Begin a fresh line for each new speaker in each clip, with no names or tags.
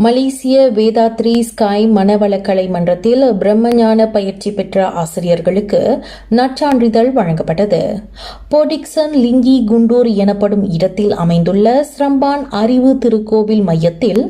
மலேசிய வேதாத்ரி ஸ்காய் மனவளக்கலை மன்றத்தில் பிரம்மஞான பயிற்சி பெற்ற ஆசிரியர்களுக்கு நற்சான்றிதழ் வழங்கப்பட்டது. போடிக்சன் லிங்கி குண்டூர் எனப்படும் இடத்தில் அமைந்துள்ள ஸ்ரம்பான் அறிவு திருக்கோவில் மையத்தில்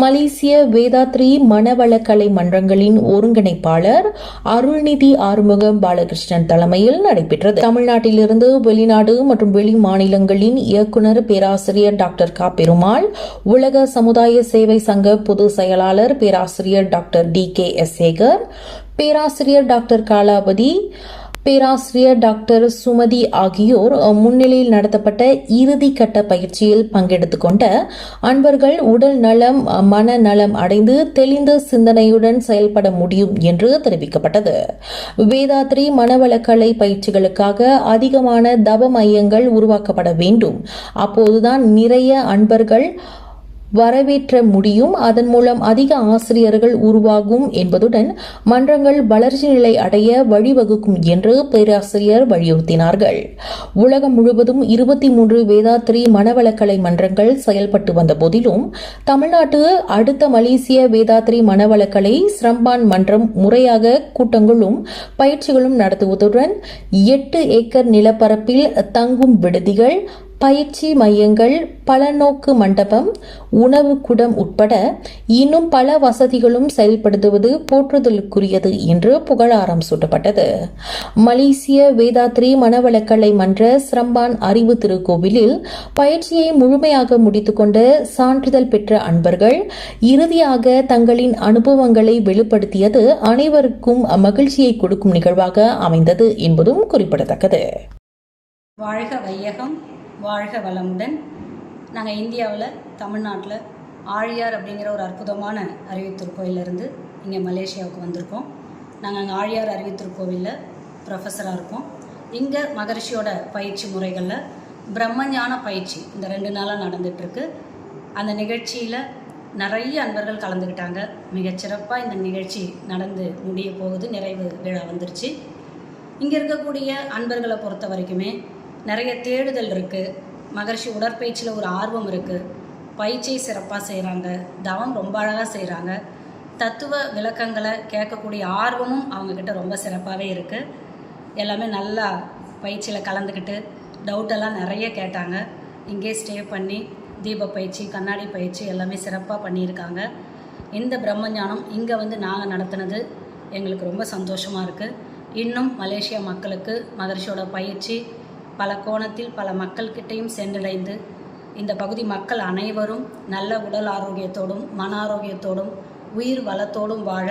மலேசிய வேதாத்ரி மனவளக்கலை மன்றங்களின் ஒருங்கிணைப்பாளர் அருள்நிதி ஆறுமுகம் பாலகிருஷ்ணன் தலைமையில் நடைபெற்றது. தமிழ்நாட்டிலிருந்து வெளிநாடு மற்றும் வெளி மாநிலங்களின் இயக்குநர் பேராசிரியர் டாக்டர் கா பெருமாள், உலக சமுதாய சேவை சங்க பொதுச் செயலாளர் பேராசிரியர் டாக்டர் DKS சேகர், பேராசிரியர் டாக்டர் காலாவதி, பேராசிரியர் டாக்டர் சுமதி ஆகியோர் முன்னிலையில் நடத்தப்பட்ட இறுதி கட்ட பயிற்சியில் பங்கெடுத்துக் கொண்ட அன்பர்கள் உடல் நலம், மனநலம் அடைந்து தெளிந்த சிந்தனையுடன் செயல்பட முடியும் என்று தெரிவிக்கப்பட்டது. வேதாத்ரி மனவளக்கலை பயிற்சிகளுக்காக அதிகமான தவ மையங்கள் உருவாக்கப்பட வேண்டும். அப்போதுதான் நிறைய அன்பர்கள் வரவேற்ற முடியும். அதன் மூலம் அதிக ஆசிரியர்கள் உருவாகும் என்பதுடன் மன்றங்கள் வளர்ச்சி நிலை அடைய வழிவகுக்கும் என்று பேராசிரியர் வலியுறுத்தினார்கள். உலகம் முழுவதும் 23 வேதாத்ரி மனவளக்கலை மன்றங்கள் செயல்பட்டு வந்த போதிலும் தமிழ்நாட்டு அடுத்த மலேசிய வேதாத்ரி மனவளக்கலை ஸ்ரம்பான் மன்றம் முறையாக கூட்டங்களும் பயிற்சிகளும் நடத்துவதுடன் 8 ஏக்கர் நிலப்பரப்பில் தங்கும் விடுதிகள், பயிற்சி மையங்கள், பலநோக்கு மண்டபம், உணவு குடம் உட்பட இன்னும் பல வசதிகளும் செயல்படுத்துவது போற்றுதலுக்குரியது என்று புகழாரம் சூட்டப்பட்டது. மலேசிய வேதாத்ரி மனவளக்கலை மன்ற ஸ்ரம்பான் அறிவு திருக்கோவிலில் பயிற்சியை முழுமையாக முடித்துக்கொண்ட சான்றிதழ் பெற்ற அன்பர்கள் இறுதியாக தங்களின் அனுபவங்களை வெளிப்படுத்தியது அனைவருக்கும் மகிழ்ச்சியை கொடுக்கும் நிகழ்வாக அமைந்தது என்பதும் குறிப்பிடத்தக்கது.
வாழ்க வையகம், வாழ்க வளமுடன். நாங்கள் இந்தியாவில் தமிழ்நாட்டில் ஆழியார் அப்படிங்கிற ஒரு அற்புதமான அறிவித்திருக்கோயிலிருந்து இங்கே மலேசியாவுக்கு வந்திருக்கோம். நாங்கள் அங்கே ஆழியார் அறிவித்திருக்கோவிலில் ப்ரொஃபஸராக இருக்கோம். இங்கே மகரிஷியோட பயிற்சி முறைகளில் பிரம்மஞான பயிற்சி இந்த 2 நாளாக நடந்துகிட்ருக்கு. அந்த நிகழ்ச்சியில் நிறைய அன்பர்கள் கலந்துக்கிட்டாங்க. மிகச்சிறப்பாக இந்த நிகழ்ச்சி நடந்து முடிய போகுது, நிறைவு விழா வந்துருச்சு. இங்கே இருக்கக்கூடிய அன்பர்களை பொறுத்த வரைக்குமே நிறைய தேடுதல் இருக்குது. மகரிஷி உடற்பயிற்சியில் ஒரு ஆர்வம் இருக்குது. பயிற்சியை சிறப்பாக செய்கிறாங்க. தவம் ரொம்ப அழகாக செய்கிறாங்க. தத்துவ விளக்கங்களை கேட்கக்கூடிய ஆர்வமும் அவங்கக்கிட்ட ரொம்ப சிறப்பாகவே இருக்குது. எல்லாமே நல்லா பயிற்சியில் கலந்துக்கிட்டு டவுட்டெல்லாம் நிறைய கேட்டாங்க. இங்கே ஸ்டே பண்ணி தீப பயிற்சி, கண்ணாடி பயிற்சி எல்லாமே சிறப்பாக பண்ணியிருக்காங்க. இந்த பிரம்மஞானம் இங்கே வந்து நாங்கள் நடத்தினது எங்களுக்கு ரொம்ப சந்தோஷமாக இருக்குது. இன்னும் மலேசியா மக்களுக்கு மகரிஷியோட பயிற்சி பல கோணத்தில் பல மக்கள்கிட்டையும் சென்றடைந்து இந்த பகுதி மக்கள் அனைவரும் நல்ல உடல் ஆரோக்கியத்தோடும் மன ஆரோக்கியத்தோடும் உயிர் வளத்தோடும் வாழ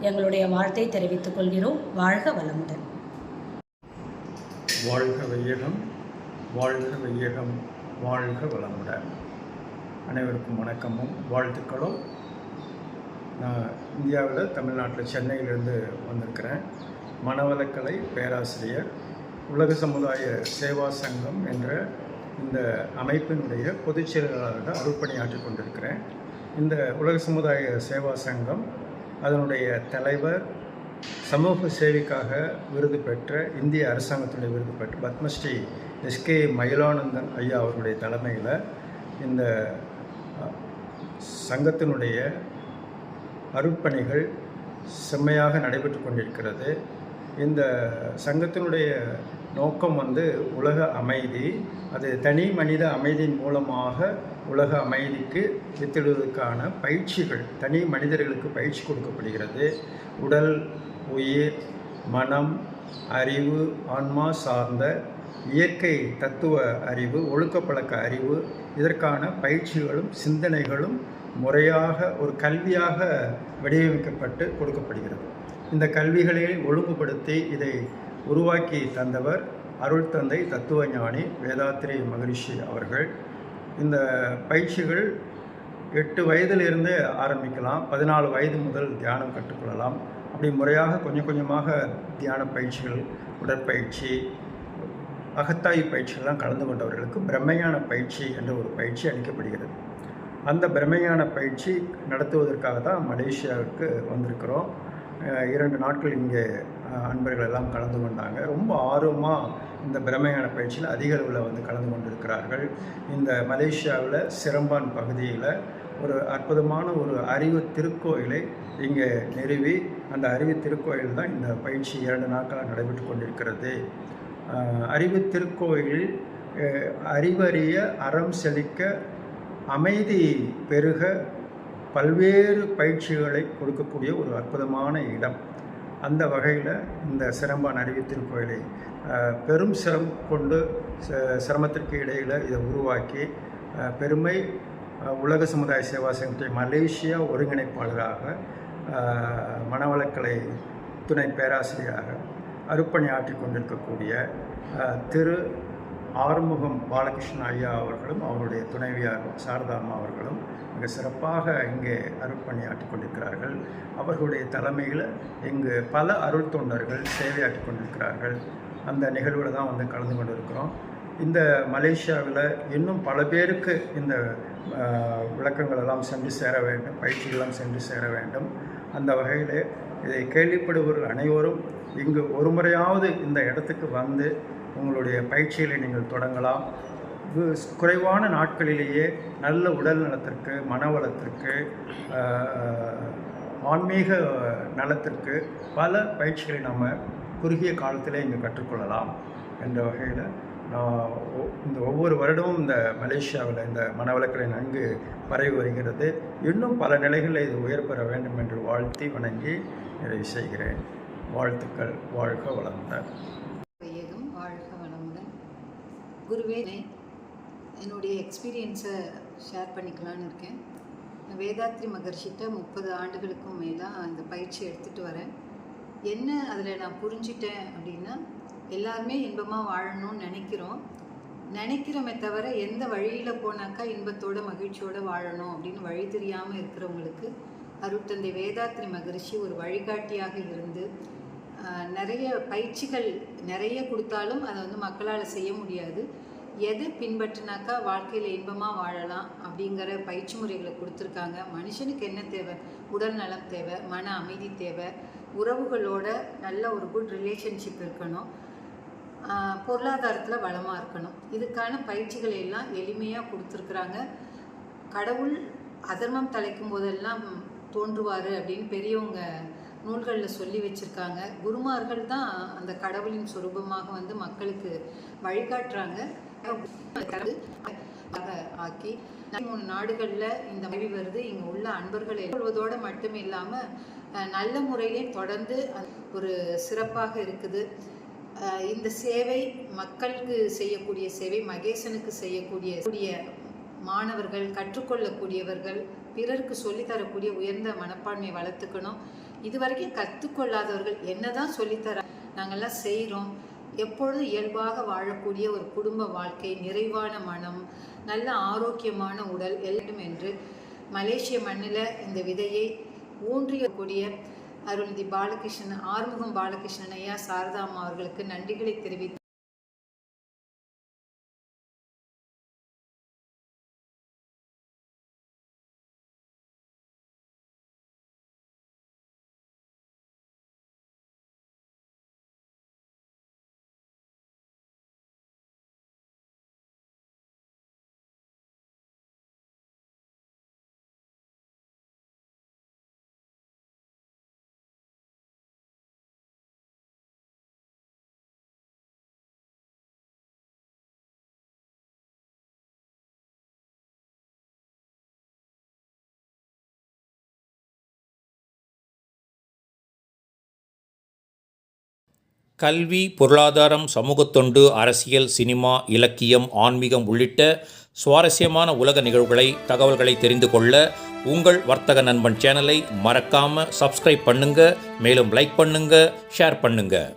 எங்களுடைய வாழ்த்தை தெரிவித்துக் கொள்கிறோம். வாழ்க வளமுடன்.
வாழ்க வையகம், வாழ்க வையகம், வாழ்க வளமுடன். அனைவருக்கும் வணக்கமும் வாழ்த்துக்களும். நான் இந்தியாவில் தமிழ்நாட்டில் சென்னையிலிருந்து வந்திருக்கிறேன். மனவளக்கலை பேராசிரியர், உலக சமுதாய சேவா சங்கம் என்ற இந்த அமைப்பினுடைய பொதுச் செயலாளராக அருட்பணியாற்றி கொண்டிருக்கிறேன். இந்த உலக சமுதாய சேவா சங்கம் அதனுடைய தலைவர், சமூக சேவைக்காக விருது பெற்ற, இந்திய அரசாங்கத்துடைய விருது பெற்ற பத்மஸ்ரீ SK மயிலானந்தன் ஐயா அவர்களுடைய தலைமையில் இந்த சங்கத்தினுடைய அருட்பணிகள் செம்மையாக நடைபெற்று கொண்டிருக்கிறது. இந்த சங்கத்தினுடைய நோக்கம் உலக அமைதி. அது தனி மனித அமைதியின் மூலமாக உலக அமைதிக்கு வித்திடுவதற்கான பயிற்சிகள் தனி மனிதர்களுக்கு பயிற்சி கொடுக்கப்படுகிறது. உடல், உயிர், மனம், அறிவு, ஆன்மா சார்ந்த இயற்கை தத்துவ அறிவு, ஒழுக்கப்பழக்க அறிவு, இதற்கான பயிற்சிகளும் சிந்தனைகளும் முறையாக ஒரு கல்வியாக வடிவமைக்கப்பட்டு கொடுக்கப்படுகிறது. இந்த கல்விகளை ஒழுங்குபடுத்தி இதை உருவாக்கி தந்தவர் அருள் தந்தை தத்துவஞானி வேதாத்ரி மகரிஷி அவர்கள். இந்த பயிற்சிகள் 8 வயதிலிருந்தே ஆரம்பிக்கலாம். 14 வயது முதல் தியானம் கற்றுக்கொள்ளலாம். அப்படி முறையாக கொஞ்சம் கொஞ்சமாக தியான பயிற்சிகள், உடற்பயிற்சி, அகத்தாய் பயிற்சிகள்லாம் கலந்து கொண்டவர்களுக்கு பிரம்மஞான பயிற்சி என்ற ஒரு பயிற்சி அளிக்கப்படுகிறது. அந்த பிரம்மஞான பயிற்சி நடத்துவதற்காக தான் மலேசியாவுக்கு வந்திருக்கிறோம். 2 நாட்கள் இங்கே அன்பர்கள் எல்லாம் கலந்து கொண்டாங்க. ரொம்ப ஆர்வமாக இந்த பிரம்மஞான பயிற்சியில் அதிக அளவில் கலந்து கொண்டிருக்கிறார்கள். இந்த மலேசியாவில் சிரம்பான் பகுதியில் ஒரு அற்புதமான ஒரு அறிவு திருக்கோயிலை இங்கே நிறுவி அந்த அறிவு திருக்கோயில் தான் இந்த பயிற்சி 2 நாட்களாக நடைபெற்று கொண்டிருக்கிறது. அறிவு திருக்கோயிலில் அறிவறிய அறம் செழிக்க அமைதி பெருக பல்வேறு பயிற்சிகளை கொடுக்கக்கூடிய ஒரு அற்புதமான இடம். அந்த வகையில் இந்த சிரம்பான் அறிவு திருக்கோயிலை பெரும் சிரமத்திற்கு இடையில் இதை உருவாக்கி பெருமை உலக சமுதாய சேவா சங்கத்தை மலேசியா ஒருங்கிணைப்பாளராக மனவளக்கலை துணை பேராசிரியராக அருப்பணி ஆற்றிக் கொண்டிருக்கக்கூடிய திரு ஆறுமுகம் பாலகிருஷ்ணன் ஐயா அவர்களும் அவருடைய துணைவியார் சாரதாம்மா அவர்களும் மிக சிறப்பாக இங்கே அருட்பணியாற்றிக் கொண்டிருக்கிறார்கள். அவர்களுடைய தலைமையில் இங்கு பல அருள் தொண்டர்கள் சேவையாற்றிக் கொண்டிருக்கிறார்கள். அந்த நிகழ்வில் தான் வந்து கலந்து கொண்டிருக்கிறோம். இந்த மலேசியாவில் இன்னும் பல பேருக்கு இந்த விளக்கங்கள் எல்லாம் சென்று சேர வேண்டும், பயிற்சிகளெல்லாம் சென்று சேர வேண்டும். அந்த வகையில் இதை கேள்விப்படுபவர்கள் அனைவரும் இங்கு ஒரு முறையாவது இந்த இடத்துக்கு வந்து உங்களுடைய பயிற்சிகளை நீங்கள் தொடங்கலாம். குறைவான நாட்களிலேயே நல்ல உடல் நலத்திற்கு, மனவளத்திற்கு, ஆன்மீக நலத்திற்கு பல பயிற்சிகளை நம்ம குறுகிய காலத்திலே இங்கே கற்றுக்கொள்ளலாம் என்ற வகையில் இந்த ஒவ்வொரு வருடமும் இந்த மலேசியாவில் இந்த மனவளக்கலை நன்கு பரவி வருகிறது. இன்னும் பல நிலைகளில் இது உயர் பெற வேண்டும் என்று வாழ்த்தி வணங்கி நிறைவு செய்கிறேன். வாழ்த்துக்கள். வாழ்க வளமுடன்.
வாழ்க வளமுடன். குருவே, என்னுடைய எக்ஸ்பீரியன்ஸை ஷேர் பண்ணிக்கலான்னு இருக்கேன். வேதாத்ரி மகர்ஷிட்ட 30 ஆண்டுகளுக்கும் மேலாக இந்த பயிற்சி எடுத்துகிட்டு வரேன். என்ன அதில் நான் புரிஞ்சிட்டேன் அப்படின்னா, எல்லாருமே இன்பமாக வாழணும்னு நினைக்கிறோமே தவிர எந்த வழியில் போனாக்கா இன்பத்தோட மகிழ்ச்சியோடு வாழணும் அப்படின்னு வழி தெரியாமல் இருக்கிறவங்களுக்கு அருட்தந்தை வேதாத்ரி மகரிஷி ஒரு வழிகாட்டியாக இருந்து நிறைய பயிற்சிகள் நிறைய கொடுத்தாலும் அதை வந்து மக்களால் செய்ய முடியாது. எதை பின்பற்றினாக்கா வாழ்க்கையில் இன்பமாக வாழலாம் அப்படிங்கிற பயிற்சி முறைகளை கொடுத்துருக்காங்க. மனுஷனுக்கு என்ன தேவை? உடல் நலம் தேவை, மன அமைதி தேவை, உறவுகளோட நல்ல ஒரு குட் ரிலேஷன்ஷிப் இருக்கணும், பொருளாதாரத்தில் வளமாக இருக்கணும். இதுக்கான பயிற்சிகளை எல்லாம் எளிமையாக கொடுத்துருக்குறாங்க. கடவுள் அதர்மம் தலைக்கும் போதெல்லாம் தோன்றுவார் அப்படின்னு பெரியவங்க நூல்களில் சொல்லி வச்சுருக்காங்க. குருமார்கள் தான் அந்த கடவுளின் சொரூபமாக வந்து மக்களுக்கு வழிகாட்டுறாங்க. ஆக்கி 3 நாடுகளில் இந்த மொழி வருது. இங்கே உள்ள அன்பர்கள் சொல்வதோடு மட்டும் இல்லாமல் நல்ல முறையிலே தொடர்ந்து ஒரு சிறப்பாக இருக்குது. இந்த சேவை மக்களுக்கு செய்யக்கூடிய சேவை, மகேசனுக்கு செய்யக்கூடிய மாணவர்கள், கற்றுக்கொள்ளக்கூடியவர்கள், பிறருக்கு சொல்லித்தரக்கூடிய உயர்ந்த மனப்பான்மை வளர்த்துக்கணும். இதுவரைக்கும் கற்றுக்கொள்ளாதவர்கள் என்னதான் சொல்லித்தர நாங்கள்லாம் செய்கிறோம். எப்பொழுது இயல்பாக வாழக்கூடிய ஒரு குடும்ப வாழ்க்கை, நிறைவான மனம், நல்ல ஆரோக்கியமான உடல் எல்லாம் என்று மலேசிய மண்ணில் இந்த விதையை ஊன்றியக்கூடிய அருள்நிதி பாலகிருஷ்ணன், ஆறுமுகம் பாலகிருஷ்ணன் ஐயா, சாரதாம்மா அவர்களுக்கு நன்றிகளை தெரிவித்து
கல்வி, பொருளாதாரம், சமூகத்தொண்டு, அரசியல், சினிமா, இலக்கியம், ஆன்மீகம் உள்ளிட்ட சுவாரஸ்யமான உலக தகவல்களை தெரிந்து கொள்ள உங்கள் வர்த்தக நண்பன் சேனலை மறக்காமல் சப்ஸ்கிரைப் பண்ணுங்கள். மேலும் லைக் பண்ணுங்கள், ஷேர் பண்ணுங்கள்.